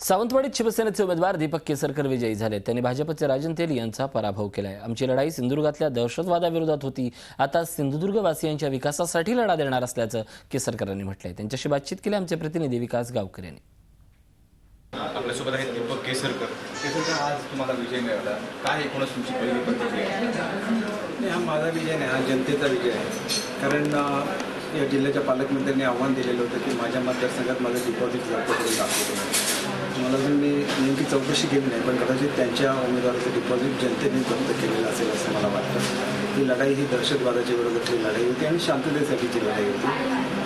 सावंतवाडीत शिवसेनेचे उमेदवार दीपक केसरकर विजयी झाले. त्यांनी भाजपचे राजन तेली यांचा पराभव केलाय. आमची लढाई सिंधुदुर्गातल्या दहशतवादाविरोधात होती. आता सिंधुदुर्गवासियांच्या विकासासाठी लढा देणार असल्याचं केसरकरांनी म्हटलंय. त्यांच्याशी बातचीत केली आमचे प्रतिनिधी विकास गावकर यांनी. आपल्यासोबत आहेत दीपक केसरकर. आज तुम्हाला विजय मिळाला, काय एकूणच तुमची पहिली प्रतिक्रिया? हा माझा विजय नाही, हा जनतेचा विजय आहे. कारण या जिल्ह्याच्या पालकमंत्र्यांनी आव्हान दिलेलं होतं की माझ्या मतदारसंघात माझं डिपॉझिट जप्त करून दाखवतो. मला अजून मी नेमकी चौकशी केली नाही, पण कदाचित त्यांच्या उमेदवाराचं डिपॉझिट जनतेने जप्त केलेलं असेल असं मला वाटतं. ही लढाई ही दहशतवादाच्या विरोधातली लढाई होती आणि शांततेसाठीची लढाई होती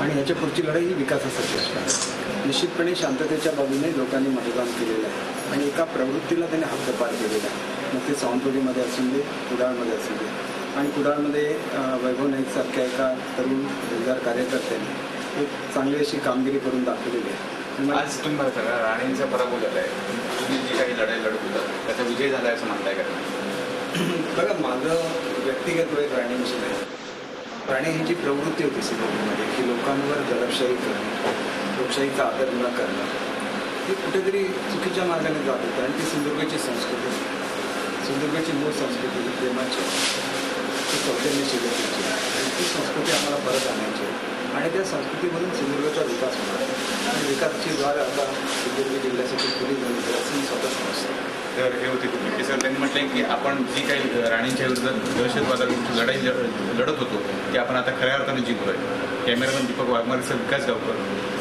आणि ह्याच्या पुढची लढाई ही विकासासाठी असणार. निश्चितपणे शांततेच्या बाजूने लोकांनी मतदान केलेलं आहे आणि एका प्रवृत्तीला त्यांनी हद्दपार केलेला आहे. मग ते सावंतवाडीमध्ये असून दे, कुडाळमध्ये असून दे. आणि कुडाळमध्ये वैभव नाईकसारख्या एका तरुण रोजगार कार्यकर्त्यांनी एक चांगली अशी कामगिरी करून दाखवलेली आहे. आज तुम्ही बघता का राणेंचा पराभव झाला आहे, तुम्ही जी काही लढाई लढत होता त्याचा विजय झाला आहे असं म्हणताय का? बघा, माझं व्यक्तिगत वेळ राणेंची नाही. राणे ही जी प्रवृत्ती होती सिंधुदुर्गमध्ये की लोकांवर दडपशाही करणं, लोकशाहीचा आदर न करणं, हे कुठेतरी चुकीच्या मार्गाने जात होतं. आणि ती सिंधुदुर्गाची संस्कृती, सिंधुदुर्गाची मूळ संस्कृती प्रेमाची, ती सौजन्यशीलतेची, आणि ती संस्कृती आम्हाला परत आणायची आणि त्या संस्कृतीमधून सिंधुदुर्गाचा विकास होणार आणि विकासाची द्वार आता सिंधुदुर्ग जिल्ह्यासाठी खुली झाली असं मी स्वतः समजतो. तर हे होते तुम्ही केसर. त्यांनी म्हटलं की आपण जी काही राणेंच्या विरुद्ध दहशतवादाविरुद्ध लढाई लढत होतो ती आपण आता खऱ्या अर्थाने जिंकलोय. कॅमेरामन दीपक वाघमारेसह विकास गावकर,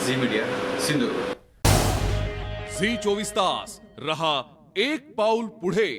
झी मीडिया, सिंधुदुर्ग. झी 24 तास रहा एक पाऊल पुढे.